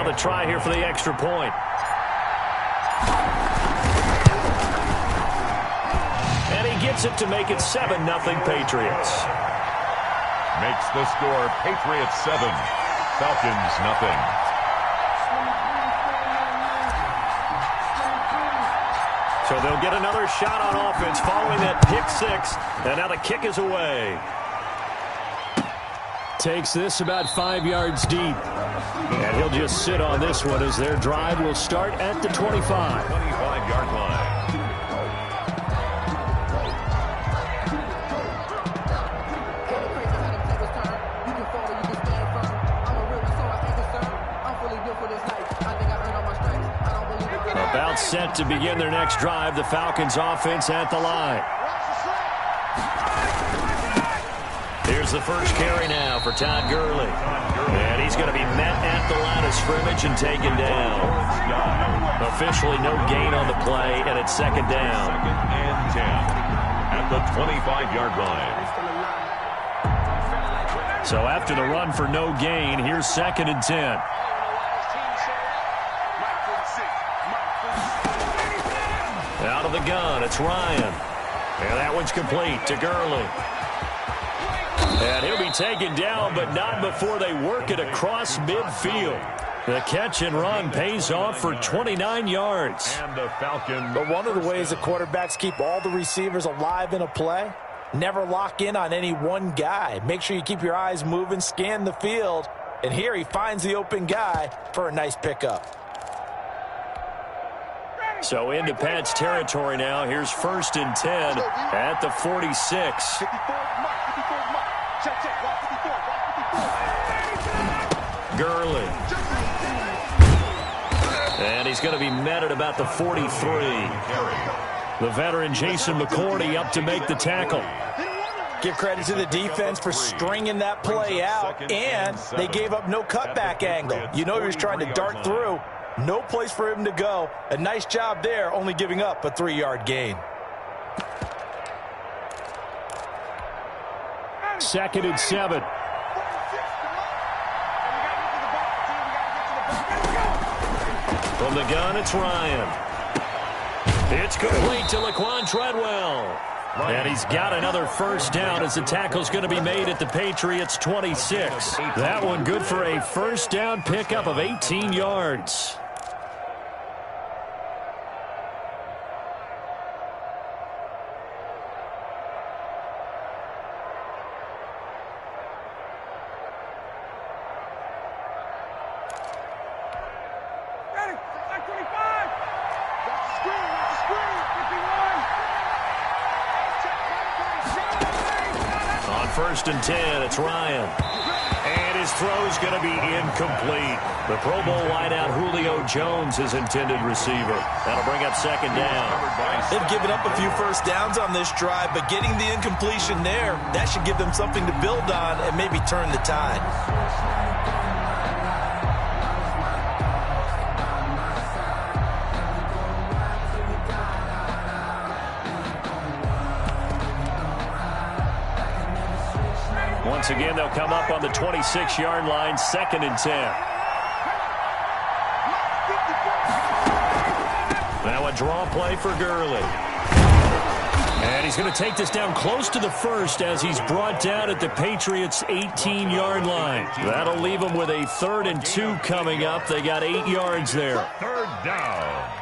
to try here for the extra point. And he gets it to make it 7-0 Patriots. Makes the score Patriots 7, Falcons nothing. So they'll get another shot on offense following that pick six. And now the kick is away. Takes this about 5 yards deep. And he'll just sit on this one as their drive will start at the 25. 25-yard line. About set to begin their next drive. The Falcons offense at the line. Here's the first carry now for Todd Gurley. And he's going to be met at the line of scrimmage and taken down. Officially no gain on the play, and it's second down. 2nd and 10 at the 25-yard line. So after the run for no gain, here's 2nd and 10. Out of the gun, it's Ryan. And that one's complete to Gurley. And he'll be taken down, but not before they work it across midfield. The catch and run pays off for 29 yards. And the Falcons. But one of the ways the quarterbacks keep all the receivers alive in a play, never lock in on any one guy. Make sure you keep your eyes moving, scan the field. And here he finds the open guy for a nice pickup. So into Pat's territory now. Here's 1st and 10 at the 46. Gurley. And he's going to be met at about the 43. The veteran Jason McCourty up to make the tackle. Give credit to the defense for stringing that play out, and they gave up no cutback angle. You know he was trying to dart through. No place for him to go. A nice job there, only giving up a 3-yard gain. 2nd and 7. From the gun, it's Ryan. It's complete to Laquan Treadwell. And he's got another first down as the tackle's going to be made at the Patriots' 26. That one good for a first down pickup of 18 yards. On 1st and 10, it's Ryan. And his throw's going to be incomplete. The Pro Bowl wideout Julio Jones, his intended receiver. That'll bring up 2nd down. They've given up a few first downs on this drive, but getting the incompletion there, that should give them something to build on and maybe turn the tide. Once again, they'll come up on the 26-yard line, 2nd and 10. Now a draw play for Gurley. And he's going to take this down close to the first as he's brought down at the Patriots' 18-yard line. That'll leave them with a 3rd and 2 coming up. They got 8 yards there. 3rd down.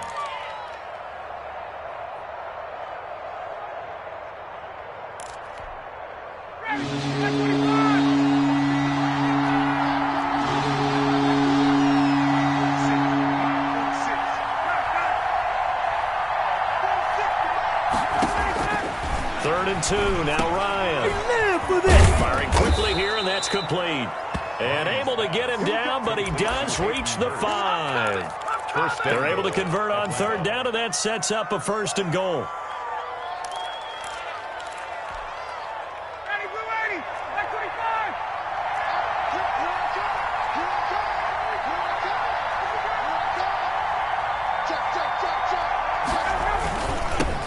Two. Now Ryan. Firing quickly here, and that's complete. And able to get him down, but he does reach the 5. They're able to convert on 3rd down, and that sets up a 1st and goal.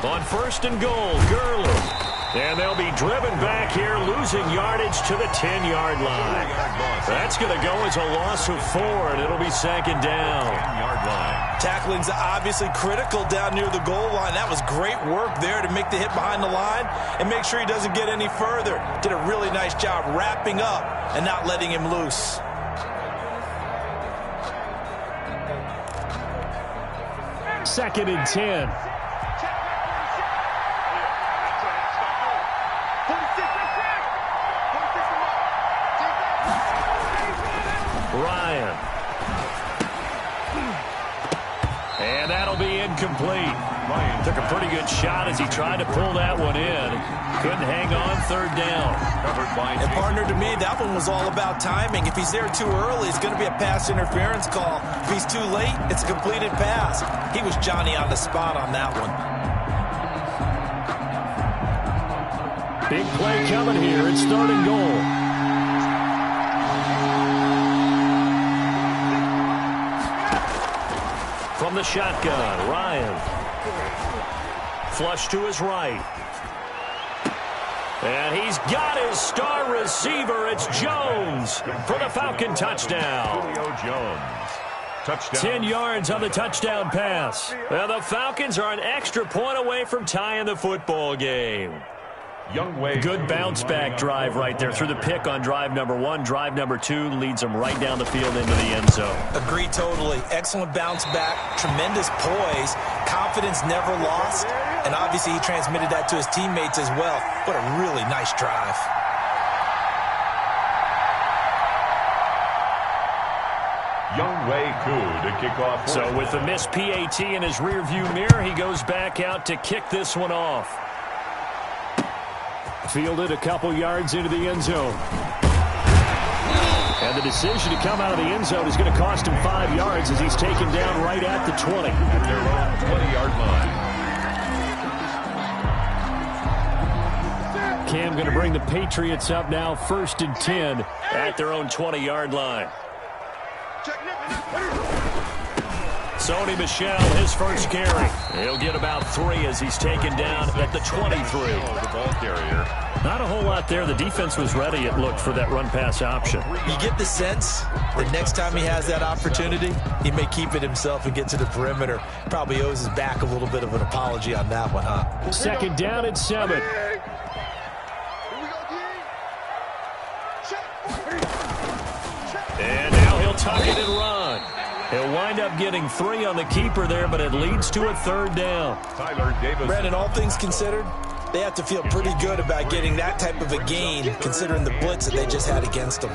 On 1st and goal, Gurley. And they'll be driven back here, losing yardage to the 10-yard line. That's going to go as a loss of 4, and it'll be second down. 10-yard line. Tackling's obviously critical down near the goal line. That was great work there to make the hit behind the line and make sure he doesn't get any further. Did a really nice job wrapping up and not letting him loose. Second and 10. Ryan. And that'll be incomplete. Took a pretty good shot as he tried to pull that one in. Couldn't hang on, third down. And partner, to me, that one was all about timing. If he's there too early, it's going to be a pass interference call. If he's too late, it's a completed pass. He was Johnny on the spot on that one. Big play coming here. It's third and goal. From the shotgun, Ryan. Flush to his right. And he's got his star receiver. It's Jones for the Falcon touchdown. Julio Jones. Touchdown. 10 yards on the touchdown pass. Well, the Falcons are an extra point away from tying the football game. Good bounce-back drive right there through the pick on drive number 1. Drive number 2 leads them right down the field into the end zone. Agree totally. Excellent bounce back, tremendous poise, confidence never lost, and obviously he transmitted that to his teammates as well. What a really nice drive. Younghoe Koo to kick off. So with the missed PAT in his rearview mirror, he goes back out to kick this one off. Fielded a couple yards into the end zone. And the decision to come out of the end zone is going to cost him 5 yards as he's taken down right at the 20. At their own 20-yard line. Cam going to bring the Patriots up now, 1st and 10 at their own 20-yard line. Sony Michel, his first carry. He'll get about 3 as he's taken down at the 23. The ball carrier. Not a whole lot there. The defense was ready, it looked, for that run-pass option. You get the sense that next time he has that opportunity, he may keep it himself and get to the perimeter. Probably owes his back a little bit of an apology on that one, huh? Second down at 7. And now he'll tuck it and run. He'll wind up getting 3 on the keeper there, but it leads to a third down. Tyler Davis. Brandon, all things considered, they have to feel pretty good about getting that type of a gain, considering the blitz that they just had against them.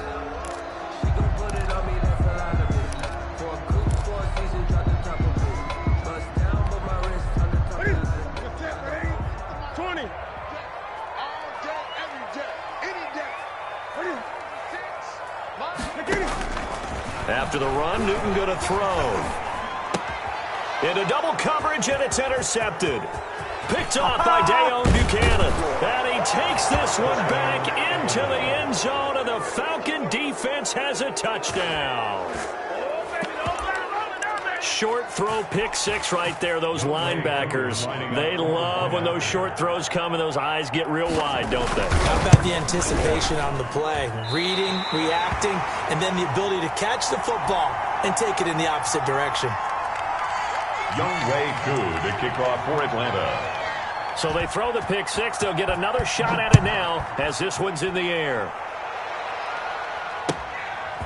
After the run, Newton going to throw. Into double coverage, and it's intercepted. Picked off by Dayon Buchanan. And he takes this one back into the end zone, and the Falcon defense has a touchdown. Short throw, pick 6 right there. Those linebackers, they love when those short throws come and those eyes get real wide, don't they? How about the anticipation on the play? Reading, reacting, and then the ability to catch the football and take it in the opposite direction. Younghoe Koo to kick off for Atlanta. So they throw the pick 6. They'll get another shot at it now as this one's in the air.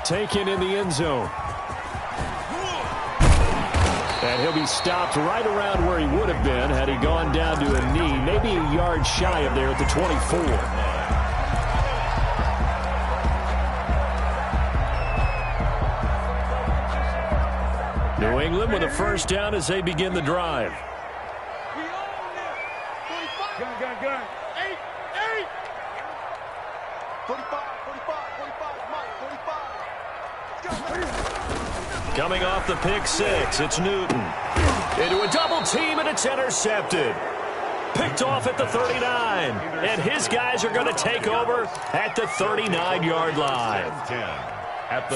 Taken in the end zone. And he'll be stopped right around where he would have been had he gone down to a knee, maybe a yard shy of there at the 24. New England with a first down as they begin the drive. Gun. 8. 45, 45. Coming off the pick 6, it's Newton. Into a double team, and it's intercepted. Picked off at the 39. And his guys are going to take over at the 39-yard line.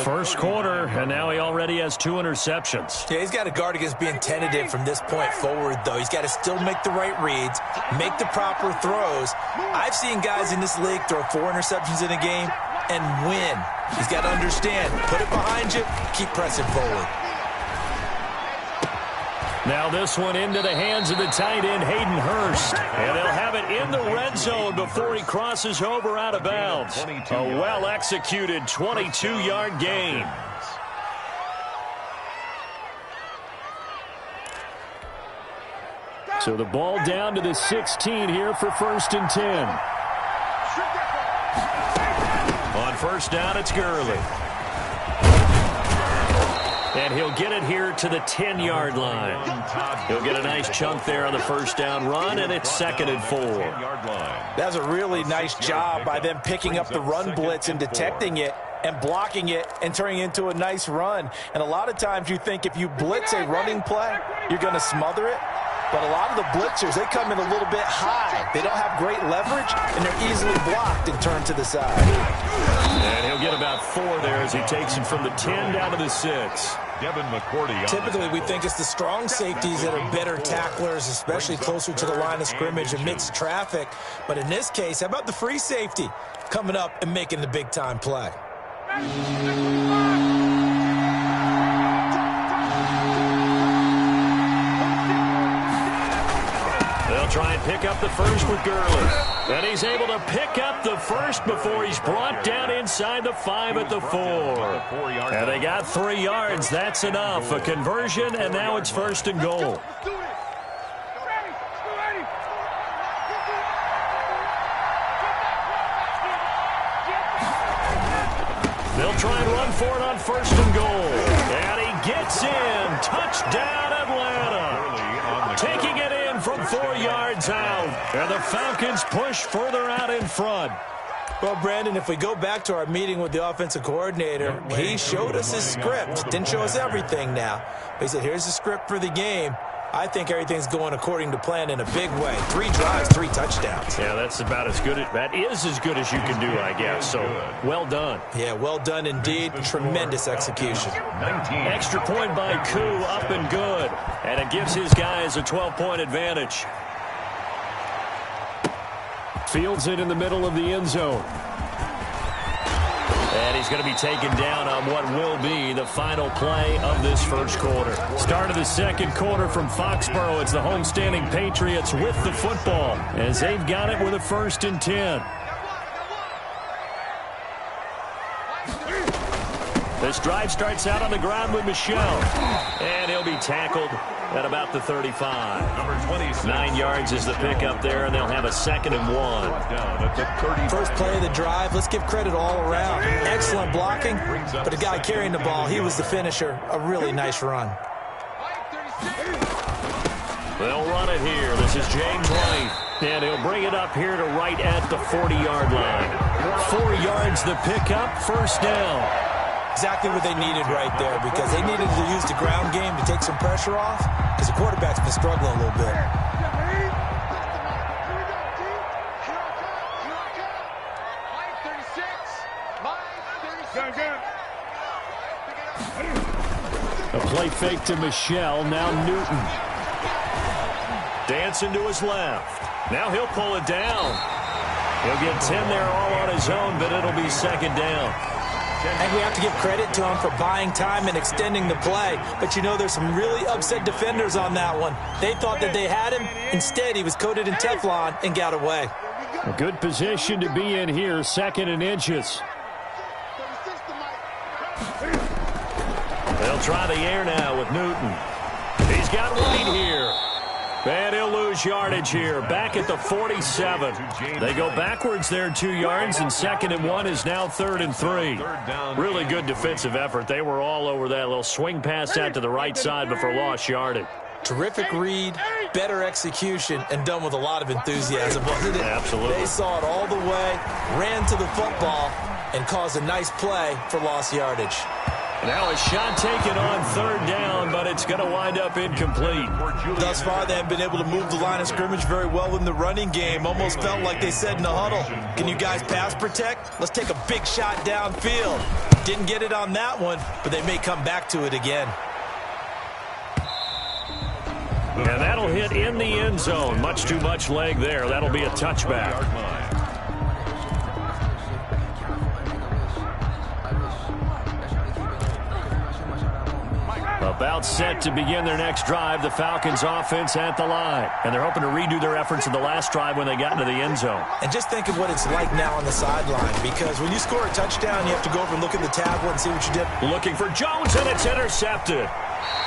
First quarter, and now he already has 2 interceptions. Yeah, he's got to guard against being tentative from this point forward, though. He's got to still make the right reads, make the proper throws. I've seen guys in this league throw 4 interceptions in a game and win. He's got to understand, put it behind you, keep pressing forward. Now this one into the hands of the tight end, Hayden Hurst. And they'll have it in the red zone before he crosses over out of bounds. A well-executed 22-yard gain. So the ball down to the 16 here for 1st and 10. On first down, it's Gurley. And he'll get it here to the 10-yard line. He'll get a nice chunk there on the first down run, and it's 2nd and 4. That's a really nice job by them picking up the run blitz and detecting it and blocking it and turning it into a nice run. And a lot of times you think if you blitz a running play, you're going to smother it. But a lot of the blitzers, they come in a little bit high. They don't have great leverage, and they're easily blocked and turned to the side. And he'll get about 4 there as he takes it from the 10 down to the 6. Typically, we think it's the strong safeties that are better tacklers, especially closer to the line of scrimmage amidst traffic. But in this case, how about the free safety coming up and making the big-time play? They'll try and pick up the first with Gurley. And he's able to pick up the first before he's brought down inside the 5 at the 4. And they got 3 yards. That's enough. A conversion, and now it's 1st and goal. They'll try and run for it on 1st and goal. And he gets in. Touchdown, Atlanta. Taking it in from 4 yards out. And the Falcons push further out in front. Well, Brandon, if we go back to our meeting with the offensive coordinator, he showed us his script. Didn't show us everything now. But he said, here's the script for the game. I think everything's going according to plan in a big way. 3 drives, 3 touchdowns. Yeah, that's about as good. That is as good as you can do, I guess. So, well done. Yeah, well done indeed. Tremendous execution. Extra point by Koo, up and good. And it gives his guys a 12-point advantage. Fields it in the middle of the end zone. And he's going to be taken down on what will be the final play of this first quarter. Start of the second quarter from Foxborough. It's the homestanding Patriots with the football as they've got it with a 1st and 10. This drive starts out on the ground with Michel. And he'll be tackled at about the 35. Number 26. 9 yards is the pickup there, and they'll have a 2nd and 1. First play of the drive, let's give credit all around. Excellent blocking, but the guy carrying the ball, he was the finisher. A really nice run. They'll run it here. This is James White. And he'll bring it up here to right at the 40-yard line. 4 yards the pickup, 1st down. Exactly what they needed right there, because they needed to use the ground game to take some pressure off, because the quarterback's been struggling a little bit. A play fake to Michel. Now Newton. Dancing to his left. Now he'll pull it down. He'll get 10 there all on his own, but it'll be 2nd down. And we have to give credit to him for buying time and extending the play. But, you know, there's some really upset defenders on that one. They thought that they had him. Instead, he was coated in Teflon and got away. A good position to be in here, 2nd and inches. They'll try the air now with Newton. He's got White here. And he'll lose yardage here. Back at the 47. They go backwards there 2 yards, and 2nd and 1 is now 3rd and 3. Really good defensive effort. They were all over that little swing pass out to the right side before lost yardage. Terrific read, better execution, and done with a lot of enthusiasm, wasn't it? Absolutely. They saw it all the way, ran to the football, and caused a nice play for lost yardage. Now a shot taken on 3rd down, but it's going to wind up incomplete. Thus far, they haven't been able to move the line of scrimmage very well in the running game. Almost felt like they said in the huddle, can you guys pass protect? Let's take a big shot downfield. Didn't get it on that one, but they may come back to it again. And that'll hit in the end zone. Much too much leg there. That'll be a touchback. About set to begin their next drive, the Falcons offense at the line. And they're hoping to redo their efforts in the last drive when they got into the end zone. And just think of what it's like now on the sideline, because when you score a touchdown, you have to go over and look at the tablet and see what you did. Looking for Jones, and it's intercepted.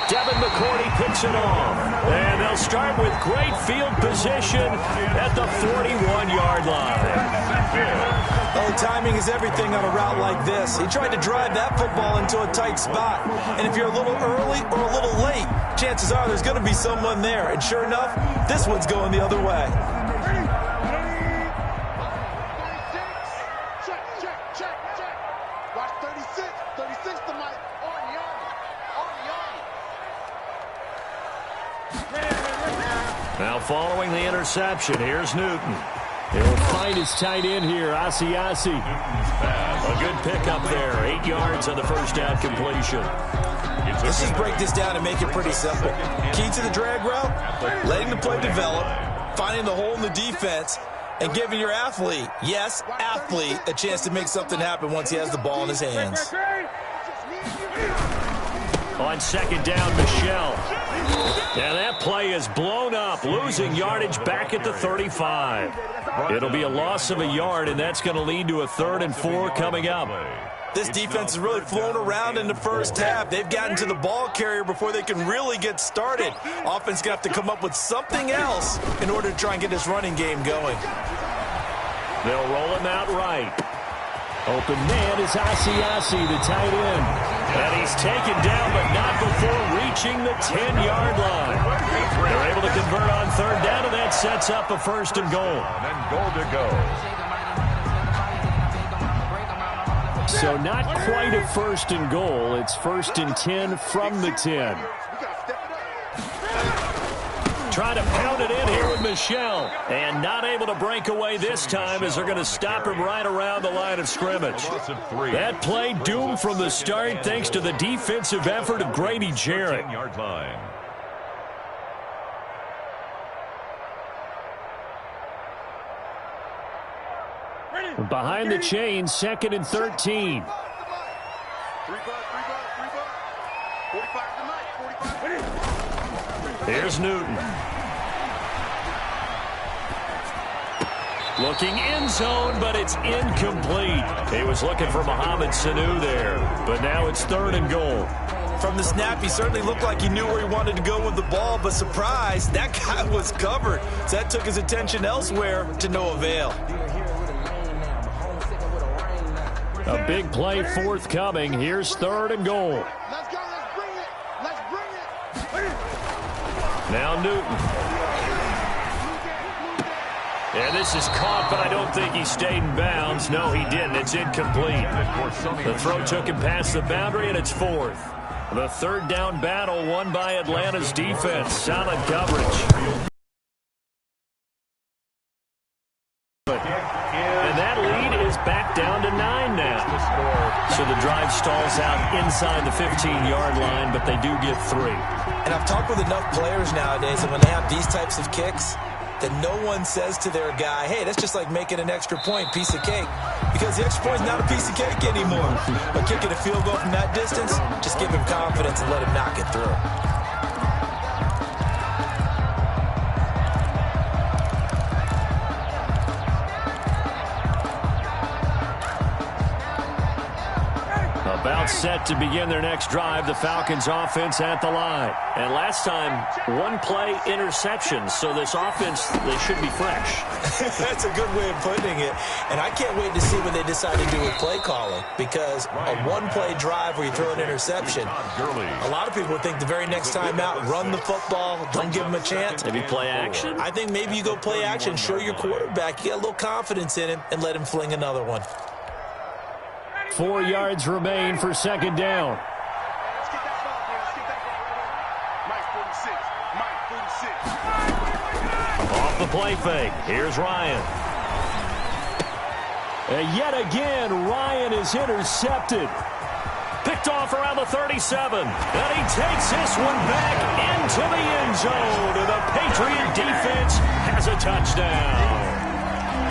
Devin McCourty picks it off. And they'll start with great field position at the 41-yard line. Oh, timing is everything on a route like this. He tried to drive that football into a tight spot. And if you're a little early or a little late, chances are there's going to be someone there. And sure enough, this one's going the other way. Check. Watch 36. 36 to Mike. On yard. Now following the interception, here's Newton. He'll find his tight end here, Asiasi. A good pickup there. 8 yards on the first down completion. Let's just break this down and make it pretty simple. Key to the drag route, letting the play develop, finding the hole in the defense, and giving your athlete, yes, athlete, a chance to make something happen once he has the ball in his hands. On second down, Michelle. And that play is blown up, losing yardage back at the 35. It'll be a loss of a yard, and that's going to lead to a 3rd and 4 coming up. This defense has really flown around in the first half. They've gotten to the ball carrier before they can really get started. Offense going to have to come up with something else in order to try and get this running game going. They'll roll him out right. Open man is Asiasi, the tight end. And he's taken down, but not before reaching the 10-yard line. They're able to convert on 3rd down, and that sets up a 1st and goal. And goal to go. So not quite a 1st and goal. It's 1st and 10 from the 10. Trying to pound it in here with Michelle. And not able to break away this time as they're going to stop him right around the line of scrimmage. That play doomed from the start thanks to the defensive effort of Grady Jarrett. 10-yard line. Behind the chains, 2nd and 13. 3 bucks. 45 tonight. 45. Here's Newton. Looking end zone, but it's incomplete. He was looking for Mohamed Sanu there, but now it's 3rd and goal. From the snap, he certainly looked like he knew where he wanted to go with the ball, but surprise, that guy was covered. So that took his attention elsewhere to no avail. A big play forthcoming. Here's 3rd and goal. Let's go. Let's bring it. Now Newton. And this is caught, but I don't think he stayed in bounds. No, he didn't. It's incomplete. The throw took him past the boundary, and it's 4th. The 3rd down battle won by Atlanta's defense. Solid coverage. And that lead is back down to 9 now. So the drive stalls out inside the 15-yard line, but they do get 3. And I've talked with enough players nowadays, and when they have these types of kicks, that no one says to their guy, hey, that's just like making an extra point, piece of cake. Because the extra point is not a piece of cake anymore. But kicking a field goal from that distance, just give him confidence and let him knock it through. About set to begin their next drive, the Falcons offense at the line. And last time, 1 play interception, so this offense, they should be fresh. That's a good way of putting it. And I can't wait to see what they decide to do with play calling, because a 1-play drive where you throw an interception, a lot of people would think the very next time out, run the football, don't give them a chance. Maybe play action? I think maybe you go play action, show your quarterback, you got a little confidence in him, and let him fling another one. 4 yards remain for 2nd down. Let's get that ball, man. Let's get that ball. Mike 46. Off the play fake. Here's Ryan. And yet again, Ryan is intercepted. Picked off around the 37. And he takes this one back into the end zone. And the Patriot defense has a touchdown.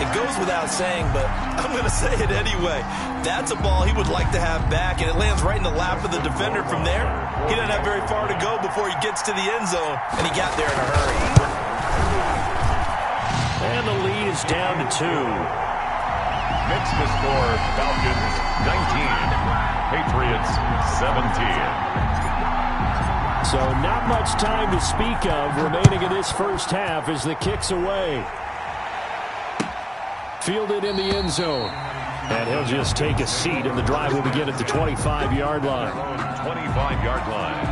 It goes without saying, but I'm going to say it anyway. That's a ball he would like to have back, and it lands right in the lap of the defender from there. He doesn't have very far to go before he gets to the end zone, and he got there in a hurry. And the lead is down to 2. Makes the score Falcons 19, Patriots 17. So not much time to speak of remaining in this first half as the kick's away. Fielded in the end zone. And he'll just take a seat, and the drive will begin at the 25-yard line. 25-yard line.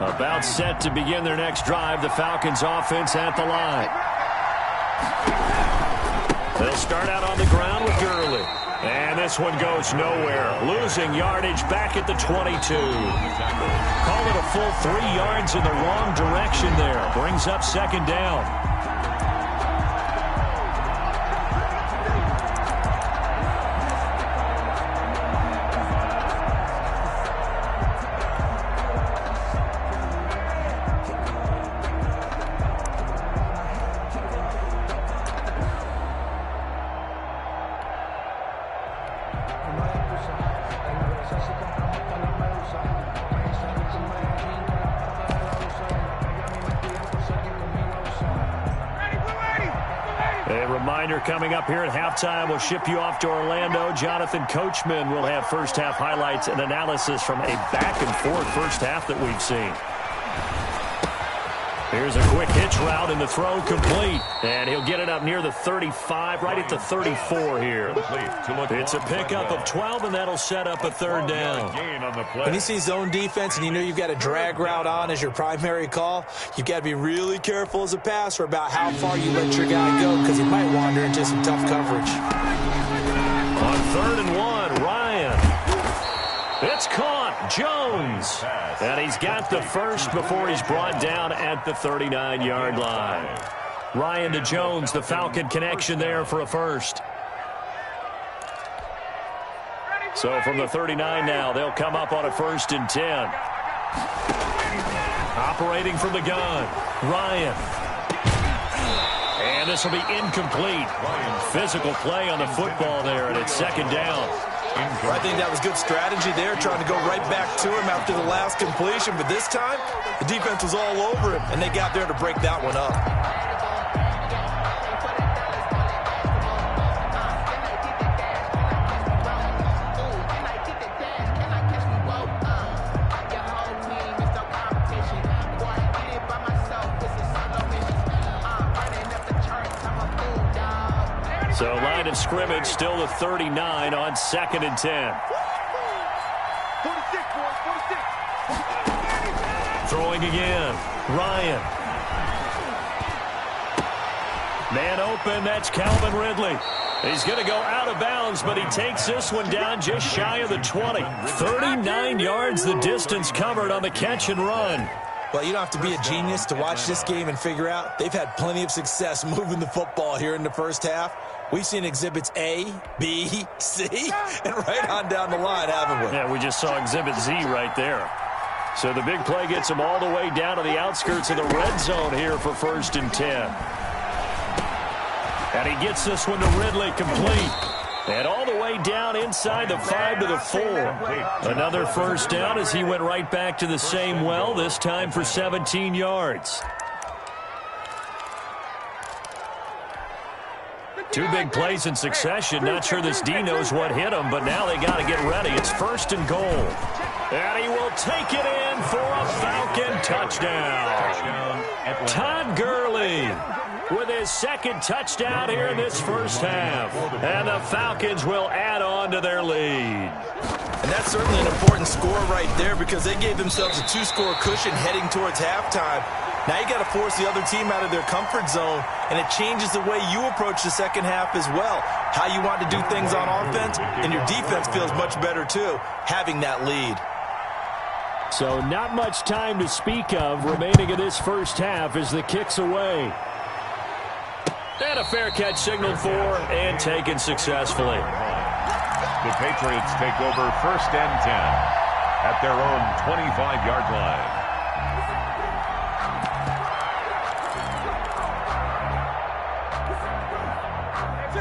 About set to begin their next drive, the Falcons offense at the line. They'll start out on the ground with Gurley. And this one goes nowhere. Losing yardage back at the 22. Call it a full 3 yards in the wrong direction there. Brings up second down. Coming up here at halftime, we'll ship you off to Orlando. Jonathan Coachman will have first-half highlights and analysis from a back-and-forth first half that we've seen. Here's a quick hitch route, and the throw complete. And he'll get it up near the 35, right at the 34 here. It's a pickup of 12, and that'll set up a third down. When you see zone defense and you know you've got a drag route on as your primary call, you've got to be really careful as a passer about how far you let your guy go, because he might wander into some tough coverage. On 3rd and 1, Ryan. It's caught. Jones. And he's got the first before he's brought down at the 39-yard line. Ryan to Jones, the Falcon connection there for a first. So from the 39 now, they'll come up on a 1st and 10. Operating from the gun, Ryan. And this will be incomplete. Physical play on the football there, and it's second down. I think that was good strategy there, trying to go right back to him after the last completion. But this time, the defense was all over him, and they got there to break that one up. So line of scrimmage still the 39 on 2nd and 10. 46, boys, 46. Throwing again. Ryan. Man open, that's Calvin Ridley. He's going to go out of bounds, but he takes this one down just shy of the 20. 39 yards the distance covered on the catch and run. Well, you don't have to be a genius to watch this game and figure out they've had plenty of success moving the football here in the first half. We've seen exhibits A, B, C, and right on down the line, haven't we? Yeah, we just saw exhibit Z right there. So the big play gets him all the way down to the outskirts of the red zone here for 1st and 10. And he gets this one to Ridley complete. And all the way down inside the 5 to the 4. Another first down as he went right back to the same well, this time for 17 yards. 2 big plays in succession. Not sure this D knows what hit him, but now they got to get ready. It's 1st and goal. And he will take it in for a Falcon touchdown. Todd Gurley with his 2nd touchdown here in this first half. And the Falcons will add on to their lead. And that's certainly an important score right there, because they gave themselves a 2-score cushion heading towards halftime. Now you got to force the other team out of their comfort zone, and it changes the way you approach the second half as well. How you want to do things on offense, and your defense feels much better too, having that lead. So not much time to speak of remaining in this first half as the kick's away. And a fair catch signaled for and taken successfully. The Patriots take over 1st and 10 at their own 25-yard line.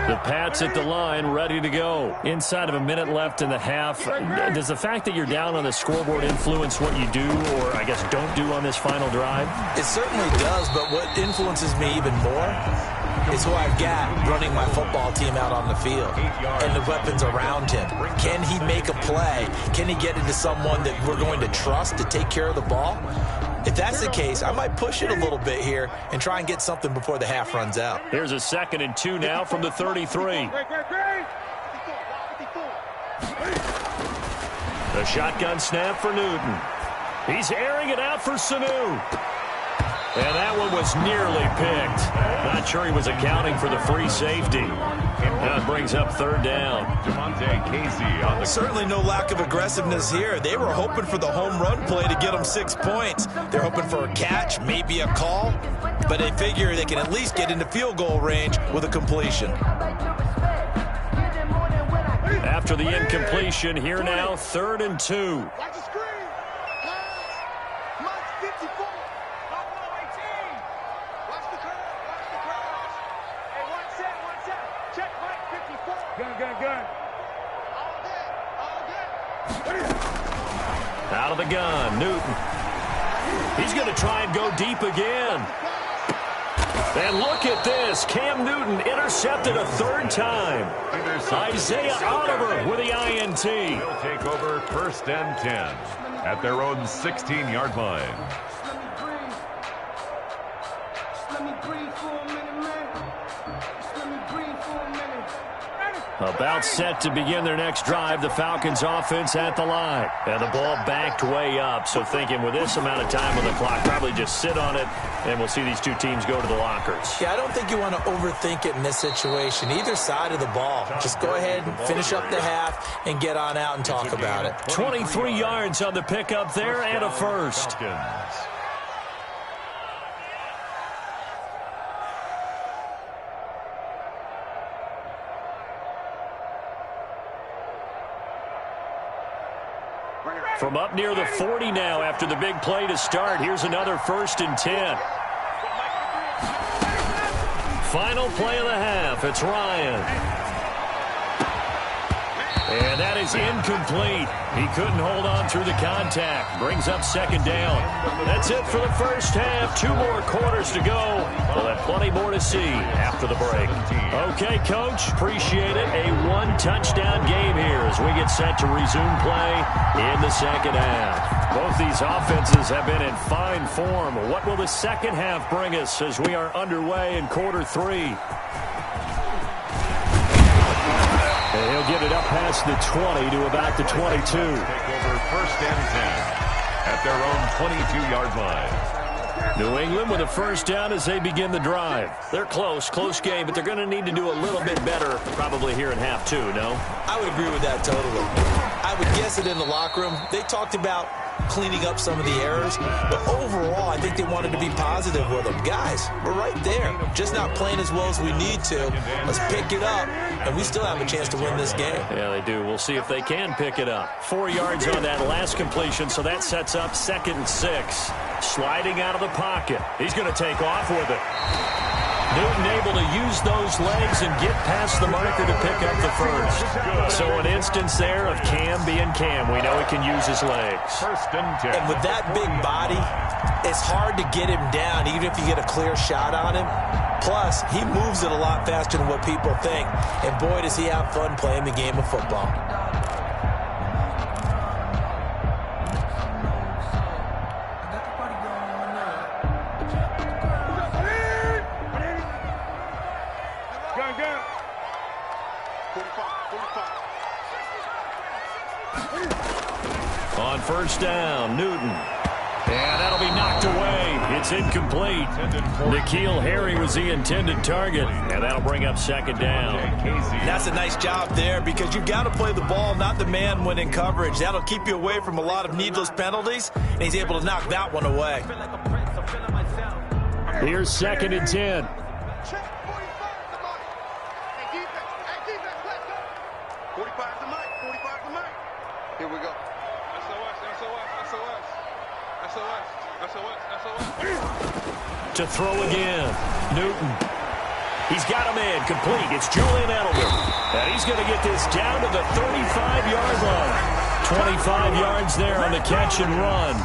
The Pats at the line, ready to go. Inside of a minute left in the half. Does the fact that you're down on the scoreboard influence what you do, or I guess don't do on this final drive? It certainly does, but what influences me even more is who I've got running my football team out on the field and the weapons around him. Can he make a play? Can he get into someone that we're going to trust to take care of the ball? If that's the case, I might push it a little bit here and try and get something before the half runs out. Here's a 2nd and 2 now from the 33. The shotgun snap for Newton. He's airing it out for Sanu. And that one was nearly picked. Not sure he was accounting for the free safety. That brings up 3rd down. Certainly no lack of aggressiveness here. They were hoping for the home run play to get them 6 points. They're hoping for a catch, maybe a call, but they figure they can at least get into field goal range with a completion. After the incompletion, here now, 3rd and 2. Watch the screen. Mike 54. Watch the curve. Hey, one set. Check Mike 54. Gun. All good. Out of the gun, Newton. He's going to try and go deep again. And look at this. Cam Newton intercepted a 3rd time. Isaiah Oliver with the INT. They'll take over 1st and 10 at their own 16-yard line. About set to begin their next drive, the Falcons offense at the line. And the ball backed way up, so thinking with this amount of time on the clock, probably just sit on it, and we'll see these two teams go to the lockers. Yeah, I don't think you want to overthink it in this situation. Either side of the ball. Just go ahead and finish up the half and get on out and talk about it. 23 yards on the pickup there and a first. From up near the 40 now after the big play to start. Here's another 1st and 10. Final play of the half. It's Ryan. And that is incomplete. He couldn't hold on through the contact. Brings up 2nd down. That's it for the first half. 2 more quarters to go. We'll have plenty more to see after the break. Okay, Coach. Appreciate it. A 1-touchdown game here as we get set to resume play in the 2nd half. Both these offenses have been in fine form. What will the 2nd half bring us as we are underway in quarter 3? And he'll get it up past the 20 to about the 22. Take over 1st and 10 at their own 22-yard line. New England with a 1st down as they begin the drive. They're close game, but they're going to need to do a little bit better probably here in half 2, no? I would agree with that totally. I would guess it in the locker room. They talked about cleaning up some of the errors, but overall, I think they wanted to be positive with them. Guys, we're right there. Just not playing as well as we need to. Let's pick it up, and we still have a chance to win this game. Yeah, they do. We'll see if they can pick it up. 4 yards on that last completion, so that sets up 2nd and 6. Sliding out of the pocket. He's going to take off with it. Newton able to use those legs and get past the marker to pick up the first. So an instance there of Cam being Cam. We know he can use his legs. 1st and 10. And with that big body, it's hard to get him down even if you get a clear shot on him. Plus, he moves it a lot faster than what people think. And boy, does he have fun playing the game of football. On 1st down, Newton. And that'll be knocked away. It's incomplete. N'Keal Harry was the intended target, and that'll bring up second down. That's a nice job there because you've got to play the ball, not the man when in coverage. That'll keep you away from a lot of needless penalties, and he's able to knock that one away. Here's 2nd and 10. Here we go. To throw again. Newton. He's got him in. Complete. It's Julian Edelman. And he's going to get this down to the 35-yard line. 25 yards there on the catch and run.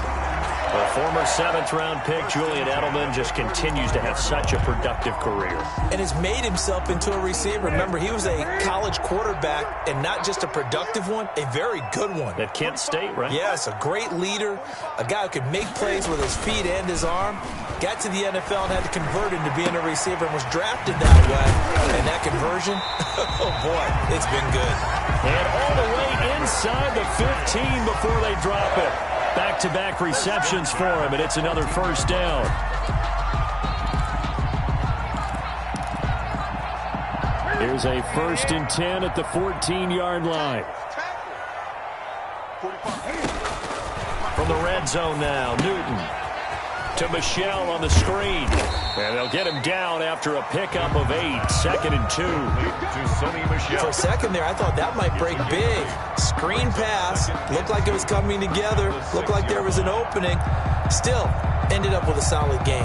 A former 7th-round pick, Julian Edelman, just continues to have such a productive career. And has made himself into a receiver. Remember, he was a college quarterback, and not just a productive one, a very good one. At Kent State, right? Yes, a great leader, a guy who could make plays with his feet and his arm. Got to the NFL and had to convert into being a receiver and was drafted that way. And that conversion, oh boy, it's been good. And all the way inside the 15 before they drop it. Back-to-back receptions for him, and it's another first down. Here's a 1st and 10 at the 14-yard line. From the red zone now, Newton to Michelle on the screen. And they'll get him down after a pickup of 8, 2nd and 2. For a second there, I thought that might break big. Screen pass, looked like it was coming together, looked like there was an opening. Still, ended up with a solid game.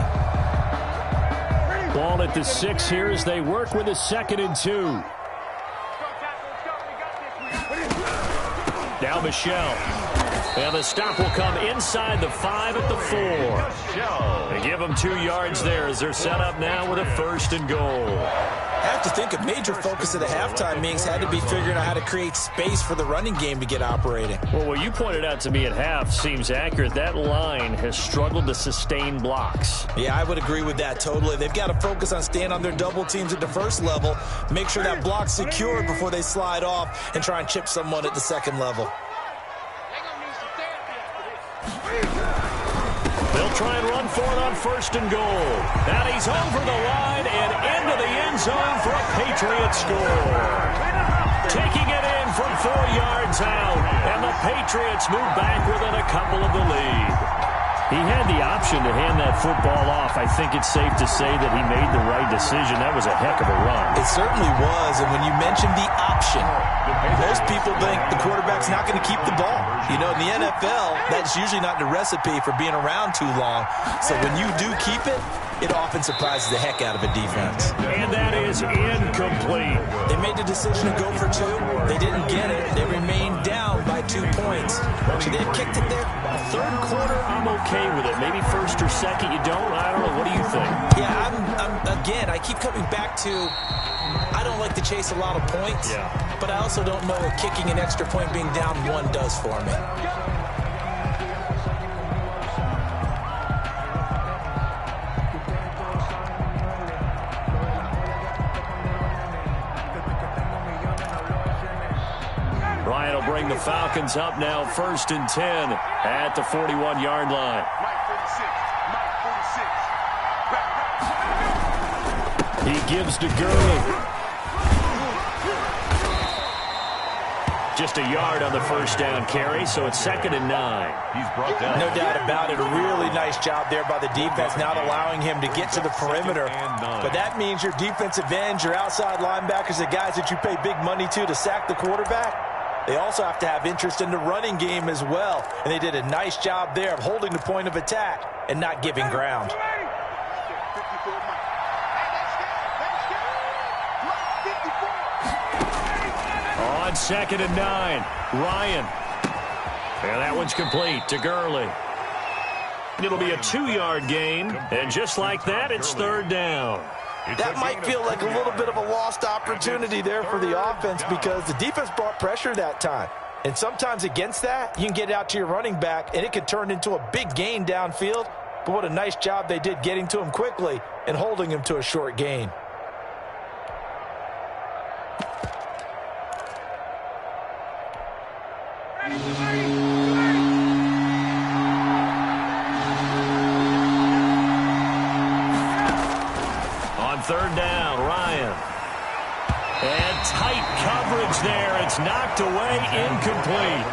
Ball at the 6 here as they work with a 2nd and 2. Now Michelle. And the stop will come inside the 5 at the 4. They give them 2 yards there as they're set up now with a 1st and goal. I have to think a major focus of the halftime meetings had to be figuring out how to create space for the running game to get operating. Well, what you pointed out to me at half seems accurate. That line has struggled to sustain blocks. Yeah, I would agree with that totally. They've got to focus on staying on their double teams at the first level, make sure that block's secured before they slide off and try and chip someone at the second level. They'll try and run for it on 1st and goal. And he's over the line and into the end zone for a Patriot score. Taking it in from 4 yards out. And the Patriots move back within a couple of the lead. He had the option to hand that football off. I think it's safe to say that he made the right decision. That was a heck of a run. It certainly was. And when you mentioned the option, most people think the quarterback's not going to keep the ball. You know, in the NFL, that's usually not the recipe for being around too long. So when you do keep it, it often surprises the heck out of a defense. And that is incomplete. They made the decision to go for 2. They didn't get it. They remained down by 2 points. Should they have kicked it there? 3rd quarter, I'm okay with it. Maybe 1st or 2nd, you don't. I don't know. What do you think? Yeah, again, I keep coming back to I don't like to chase a lot of points, but I also don't know what kicking an extra point being down 1 does for me. Ryan will bring the Falcons up now 1st and 10 at the 41-yard line. He gives to Gurley. Just a yard on the 1st down carry, so it's 2nd and 9. He's brought down. No doubt about it. A really nice job there by the defense, not allowing him to get to the perimeter. But that means your defensive ends, your outside linebackers, the guys that you pay big money to sack the quarterback, they also have to have interest in the running game as well. And they did a nice job there of holding the point of attack and not giving ground. On 2nd and 9, Ryan. And that one's complete to Gurley. It'll be a 2-yard gain, and just like that, it's 3rd down. That might feel like a little bit of a lost opportunity there for the offense because the defense brought pressure that time. And sometimes against that, you can get out to your running back, and it could turn into a big gain downfield. But what a nice job they did getting to him quickly and holding him to a short gain. third down. Ryan. And tight coverage there. It's knocked away, incomplete.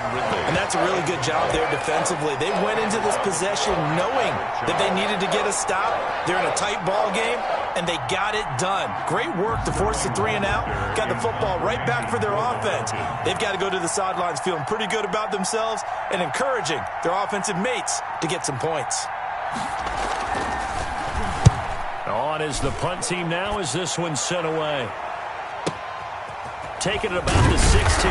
And that's a really good job there defensively. They went into this possession knowing that they needed to get a stop. They're in a tight ball game, and they got it done. Great work to force the 3 and out. Got the football right back for their offense. They've got to go to the sidelines feeling pretty good about themselves and encouraging their offensive mates to get some points. On is the punt team now as this one's sent away. Taking it about the 16.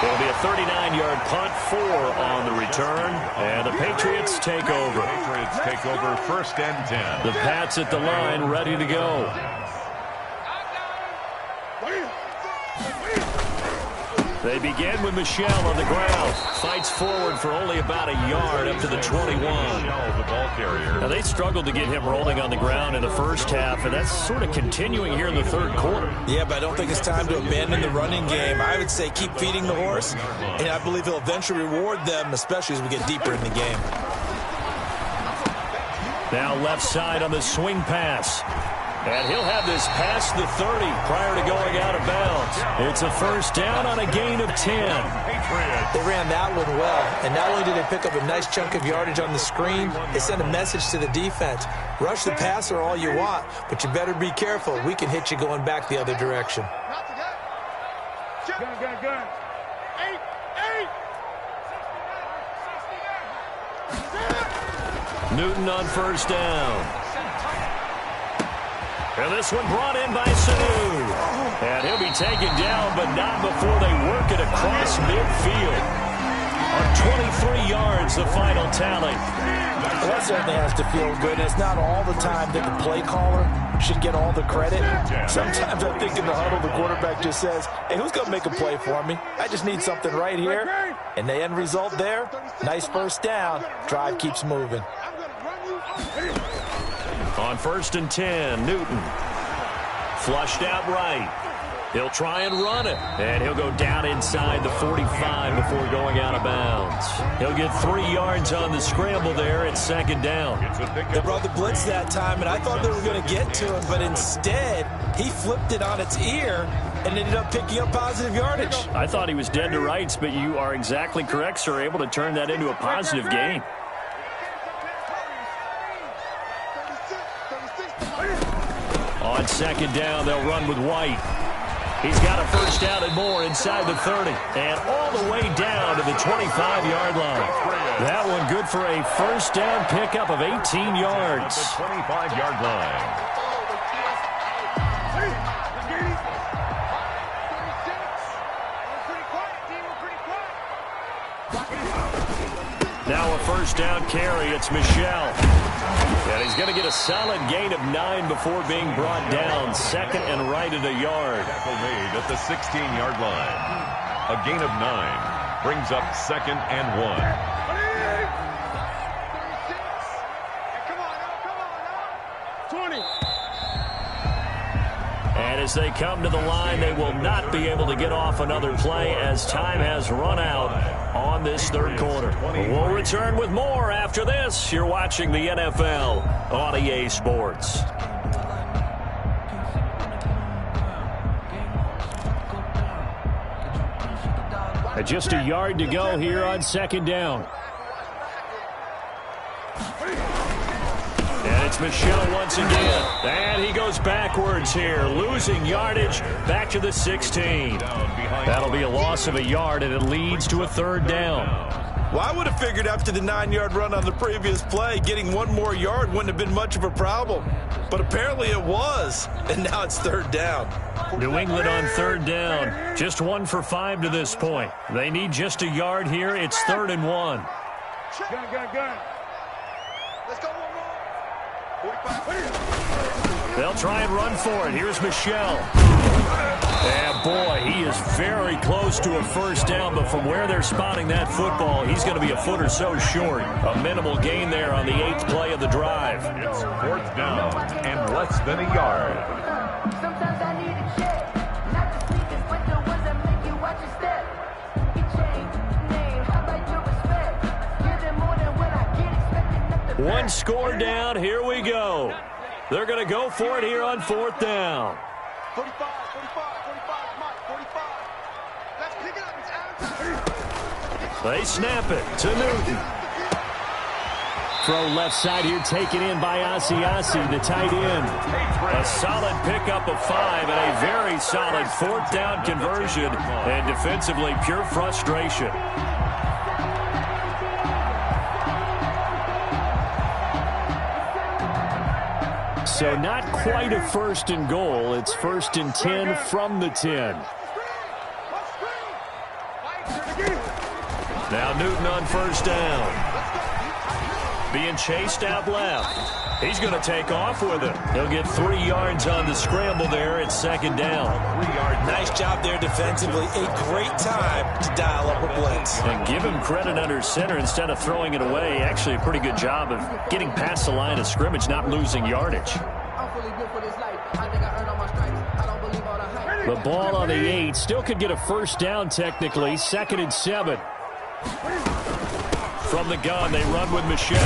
It'll be a 39-yard punt, 4 on the return, and the Patriots take over. Patriots take over first and 10. The Pats at the line, ready to go. They begin with Michel on the ground. Fights forward for only about a yard up to the 21. The ball carrier. Now, they struggled to get him rolling on the ground in the first half, and that's sort of continuing here in the third quarter. Yeah, but I don't think it's time to abandon the running game. I would say keep feeding the horse, and I believe he'll eventually reward them, especially as we get deeper in the game. Now left side on the swing pass. And he'll have this past the 30 prior to going out of bounds. It's a first down on a gain of 10. They ran that one well, and not only did they pick up a nice chunk of yardage on the screen, they sent a message to the defense. Rush the passer all you want, but you better be careful. We can hit you going back the other direction. Gun. 8. Newton on first down. And this one brought in by Sanu. And he'll be taken down, but not before they work it across midfield. On 23 yards, the final tally. Well, that certainly has to feel good. It's not all the time that the play caller should get all the credit. Sometimes I think in the huddle, the quarterback just says, hey, who's going to make a play for me? I just need something right here. And the end result there, nice first down. Drive keeps moving. On first and 10, Newton. Flushed out right. He'll try and run it. And he'll go down inside the 45 before going out of bounds. He'll get 3 yards on the scramble there at second down. They brought the blitz that time, and I thought they were going to get to him, but instead, he flipped it on its ear and ended up picking up positive yardage. I thought he was dead to rights, but you are exactly correct, sir. Able to turn that into a positive gain. On second down, they'll run with White. He's got a first down and more inside the 30. And all the way down to the 25-yard line. That one good for a first down pickup of 18 yards. The 25-yard line. Now a first down carry. It's Michel. And he's going to get a solid gain of 9 before being brought down. Second and right at a yard. Tackle made at the 16-yard line. A gain of 9 brings up second and 1. Come on, 20. And as they come to the line, they will not be able to get off another play as time has run out on this third quarter. We'll return with more after this. You're watching the NFL on EA Sports. Just a yard to go here on second down. And it's Michel once again. And he goes backwards here, losing yardage back to the 16. That'll be a loss of a yard, and it leads to a third down. Well, I would have figured after the 9-yard run on the previous play, getting 1 more yard wouldn't have been much of a problem. But apparently it was, and now it's third down. New England on third down. Just 1 for 5 to this point. They need just a yard here. It's 3rd and 1. Gun. Let's go one more. They'll try and run for it. Here's Michel. And boy, he is very close to a first down, but from where they're spotting that football, he's going to be a foot or so short. A minimal gain there on the 8th play of the drive. It's 4th down and less than a yard. Sometimes I need a check, not the sneakers, but the ones that make you watch your step. Get change, name, how about your respect? Give them more than what I get, expecting nothing. One score down, here we go. They're going to go for it here on 4th down. 45, Mike, 45. Let's pick it up. It's They snap it to Newton. Throw left side here, taken in by Asiasi, the tight end. A solid pickup of 5 and a very solid 4th down conversion. And defensively, pure frustration. So not quite a 1st and goal. It's 1st and 10 from the 10. Now Newton on 1st down. Being chased out left. He's going to take off with it. He'll get 3 yards on the scramble there. It's 2nd down. Nice job there defensively. A great time to dial up a blitz. And give him credit under center instead of throwing it away. Actually a pretty good job of getting past the line of scrimmage, not losing yardage. The ball on the 8. Still could get a 1st down technically. 2nd and 7. From the gun, they run with Michelle.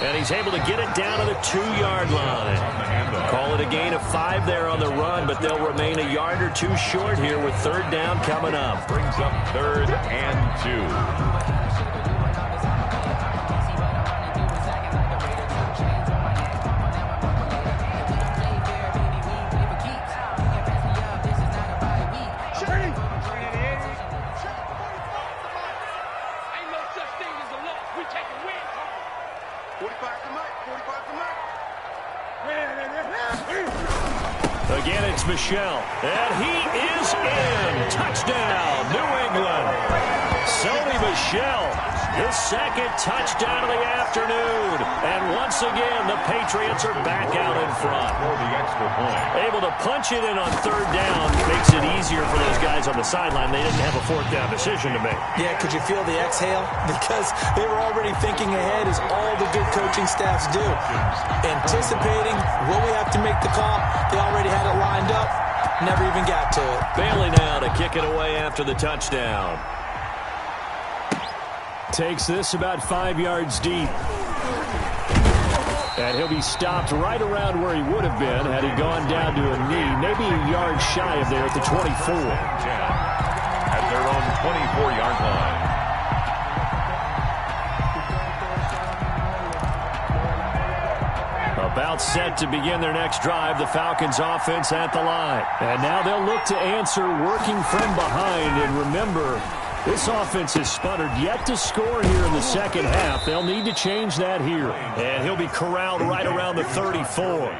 And he's able to get it down to the 2-yard line. Call it a gain of 5 there on the run, but they'll remain a yard or 2 short here with 3rd down coming up. Brings up 3rd and 2. Again, it's Michelle. And he is in. Touchdown, New England. Sony Michelle, his 2nd touchdown of the afternoon. And once again, the Patriots are back out in front. For the extra point. Able to punch it in on 3rd down makes it easier for those guys on the sideline. They didn't have a 4th down decision to make. Yeah, could you feel the exhale? Because they were already thinking ahead, as all the good coaching staffs do. Anticipating, will we have to make the call? They already had it lined up. Never even got to it. Bailey now to kick it away after the touchdown. Takes this about 5 yards deep. And he'll be stopped right around where he would have been had he gone down to a knee, maybe a yard shy of there at the 24. At their own 24-yard line. About set to begin their next drive, the Falcons offense at the line. And now they'll look to answer working from behind. And remember, this offense has sputtered yet to score here in the 2nd half. They'll need to change that here. And he'll be corralled right around the 34.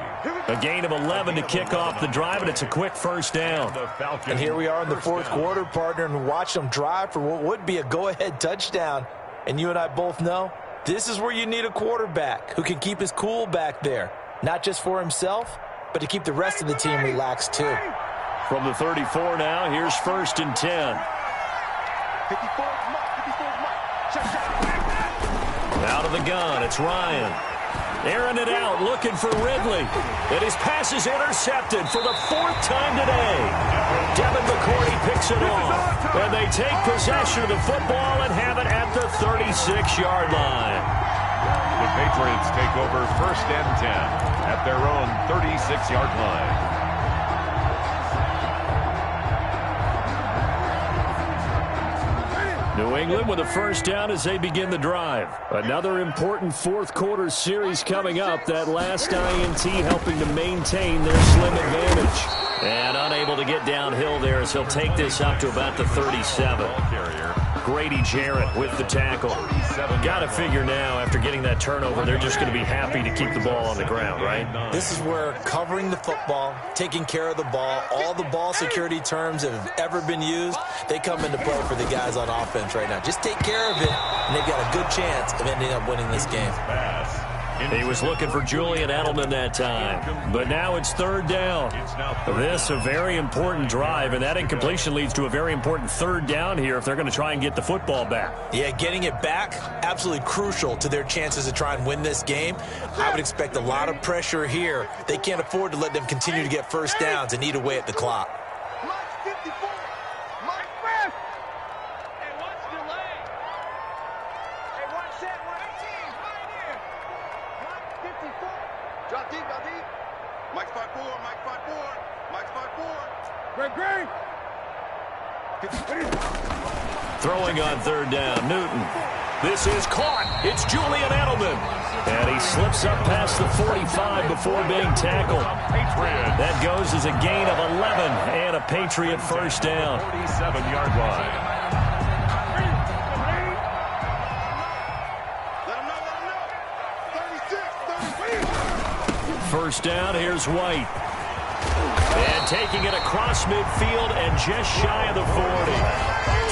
A gain of 11 to kick off the drive, and it's a quick 1st down. And here we are in the 4th quarter, partner, and watch them drive for what would be a go-ahead touchdown. And you and I both know this is where you need a quarterback who can keep his cool back there. Not just for himself, but to keep the rest of the team relaxed too. From the 34 now, here's 1st and 10. 54 Mike. Out of the gun, it's Ryan. Airing it out, looking for Ridley. And his pass is intercepted for the 4th time today. Devin McCourty picks it off. And they take possession of the football and have it at the 36-yard line. The Patriots take over 1st and 10 at their own 36-yard line. New England with a 1st down as they begin the drive. Another important 4th quarter series coming up. That last INT helping to maintain their slim advantage. And unable to get downhill there as he'll take this up to about the 37. Grady Jarrett with the tackle. Got to figure now, after getting that turnover, they're just going to be happy to keep the ball on the ground, right? This is where covering the football, taking care of the ball, all the ball security terms that have ever been used, they come into play for the guys on offense right now. Just take care of it, and they've got a good chance of ending up winning this game. He was looking for Julian Edelman that time. But now it's 3rd down. This a very important drive, and that incompletion leads to a very important 3rd down here if they're going to try and get the football back. Yeah, getting it back, absolutely crucial to their chances to try and win this game. I would expect a lot of pressure here. They can't afford to let them continue to get 1st downs and eat away at the clock. Mike 54. Mike Smith. Hey, watch delay. Hey, one set, 118. Right here. Mike 54. Drop Mike 5-4, Mike 5-4, Mike 5-4. Green. Throwing on third down, Newton. This is caught. It's Julian Edelman. And he slips up past the 45 before being tackled. That goes as a gain of 11 and a Patriot first down. 47-yard line. Let him know. 36. First down, here's White. And taking it across midfield and just shy of the 40.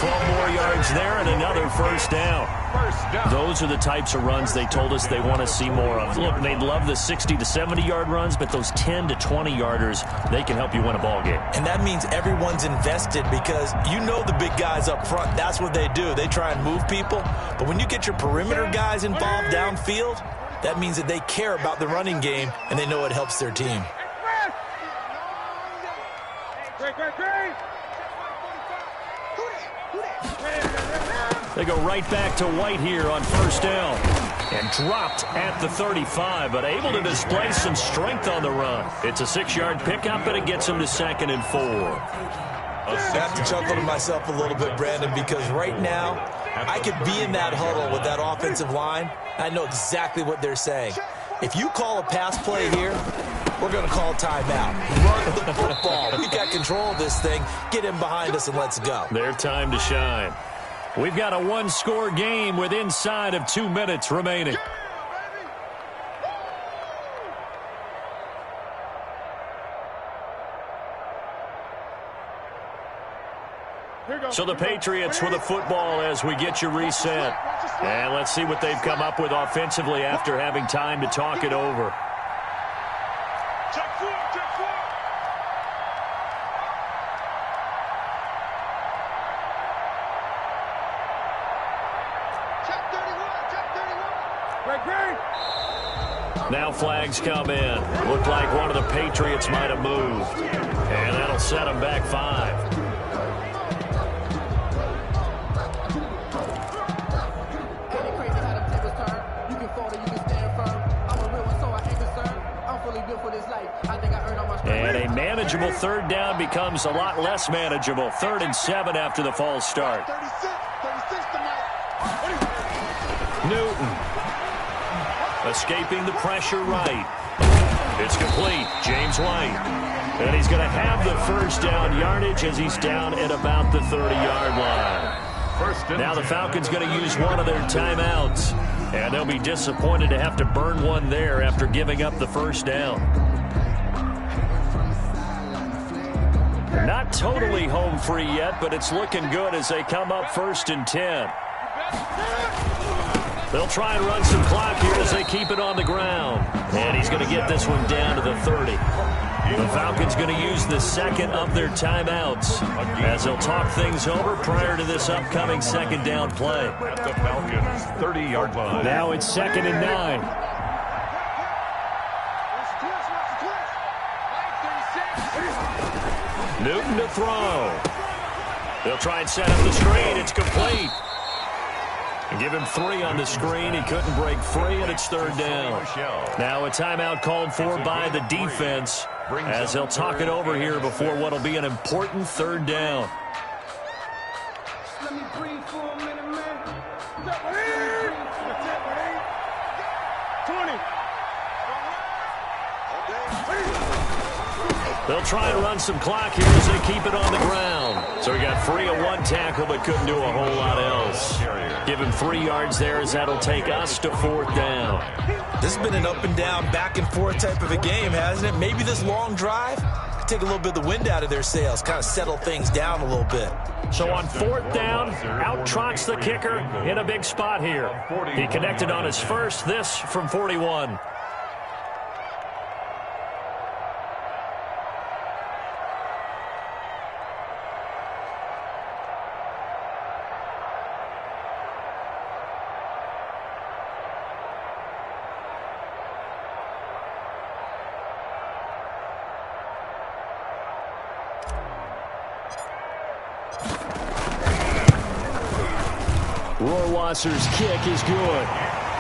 12 more yards there and another first down. Those are the types of runs they told us they want to see more of. Look, they'd love the 60 to 70-yard runs, but those 10 to 20-yarders, they can help you win a ball game. And that means everyone's invested because you know the big guys up front, that's what they do. They try and move people. But when you get your perimeter guys involved downfield, that means that they care about the running game and they know it helps their team. They go right back to White here on first down. And dropped at the 35, but able to display some strength on the run. It's a 6-yard pickup, and it gets him to 2nd and 4. I have to chuckle to myself a little bit, Brandon, because right now I could be in that huddle with that offensive line. I know exactly what they're saying. If you call a pass play here, we're going to call a timeout. Run the football. We got control of this thing. Get him behind us and let's go. Their time to shine. We've got a one-score game with inside of 2 minutes remaining. So the Patriots with the football as we get you reset. And let's see what they've come up with offensively after having time to talk it over. Check 4. Now flags come in. Looked like one of the Patriots might have moved. And that'll set them back 5. And a manageable third down becomes a lot less manageable. 3rd and 7 after the false start. 36 tonight. Newton. Escaping the pressure right. It's complete. James White. And he's going to have the first down yardage as he's down at about the 30-yard line. Now the Falcons going to use one of their timeouts. And they'll be disappointed to have to burn one there after giving up the first down. Not totally home free yet, but it's looking good as they come up 1st and 10. They'll try and run some clock here as they keep it on the ground. And he's going to get this one down to the 30. The Falcons going to use the second of their timeouts as they'll talk things over prior to this upcoming second down play. At the Falcons' 30-yard line. Now it's 2nd and 9. Newton to throw. They'll try and set up the screen. It's complete. Give him 3 on the screen. He couldn't break free, and it's 3rd down. Now a timeout called for by the defense as they'll talk it over here before what will be an important 3rd down. Let me breathe for a minute, man. 20. They'll try and run some clock here as they keep it on the ground. So he got free of 1 tackle but couldn't do a whole lot else. Give him 3 yards there as that'll take us to 4th down. This has been an up and down, back and forth type of a game, hasn't it? Maybe this long drive could take a little bit of the wind out of their sails, kind of settle things down a little bit. So on 4th down, out trots the kicker in a big spot here. He connected on his first, this from 41. Rohrwasser's kick is good.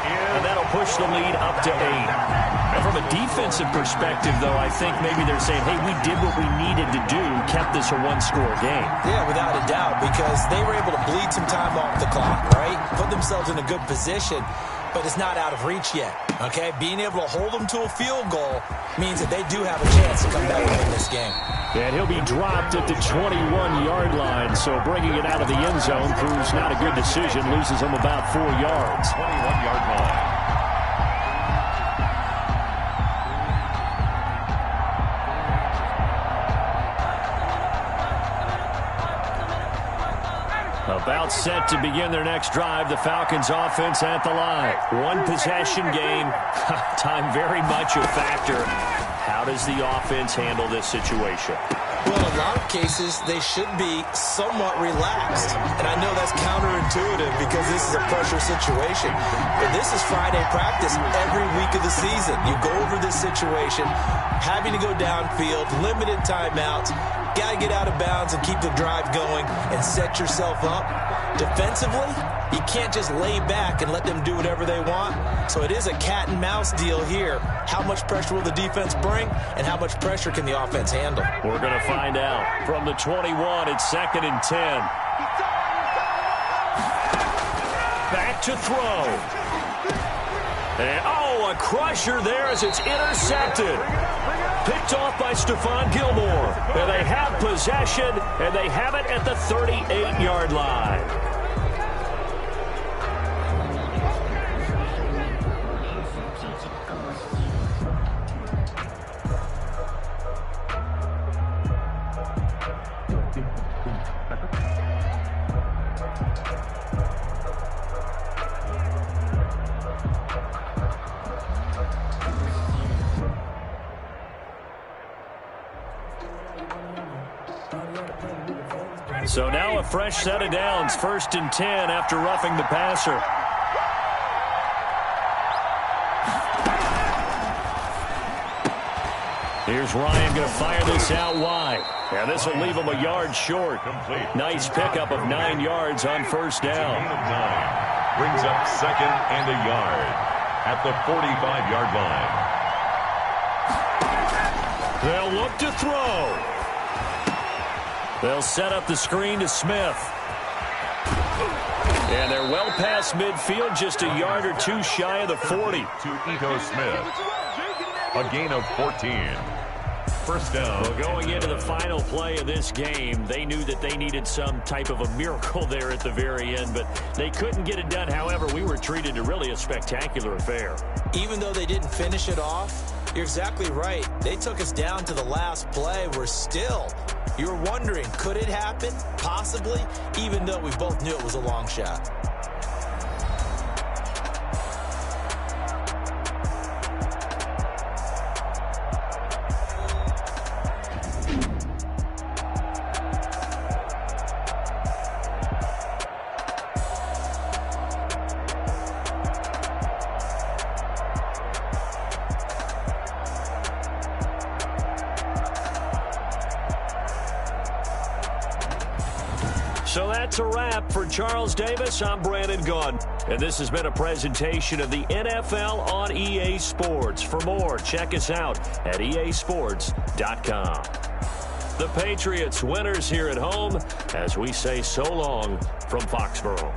And that'll push the lead up to 8. from a defensive perspective, though, I think maybe they're saying, hey, we did what we needed to do, kept this a one-score game. Yeah, without a doubt, because they were able to bleed some time off the clock, right? Put themselves in a good position, but it's not out of reach yet, okay? Being able to hold them to a field goal means that they do have a chance to come back and win this game. And he'll be dropped at the 21-yard line, so bringing it out of the end zone proves not a good decision, loses him about 4 yards. 21-yard line. About set to begin their next drive, the Falcons offense at the line. One possession game, time very much a factor. How does the offense handle this situation? Well, in a lot of cases, they should be somewhat relaxed. And I know that's counterintuitive because this is a pressure situation. But this is Friday practice every week of the season. You go over this situation, having to go downfield, limited timeouts, got to get out of bounds and keep the drive going and set yourself up. Defensively, you can't just lay back and let them do whatever they want. So it is a cat and mouse deal here. How much pressure will the defense bring and how much pressure can the offense handle? We're going to find out. From the 21, it's 2nd and 10. Back to throw. And, a crusher there as it's intercepted. Picked off by Stephon Gilmore. And they have possession, and they have it at the 38-yard line. So now a fresh set of downs, 1st and 10 after roughing the passer. Here's Ryan going to fire this out wide. And this will leave him a yard short. Complete. Nice pickup of 9 yards on 1st down. Brings up 2nd and a yard at the 45-yard line. They'll look to throw. They'll set up the screen to Smith. And they're well past midfield, just a yard or two shy of the 40. To Ito Smith. A gain of 14. 1st down. Well, going into the final play of this game, they knew that they needed some type of a miracle there at the very end, but they couldn't get it done. However, we were treated to really a spectacular affair. Even though they didn't finish it off, you're exactly right. They took us down to the last play. We're still... You're wondering, could it happen? Possibly, even though we both knew it was a long shot. So that's a wrap for Charles Davis. I'm Brandon Gunn. And this has been a presentation of the NFL on EA Sports. For more, check us out at easports.com. The Patriots winners here at home as we say so long from Foxborough.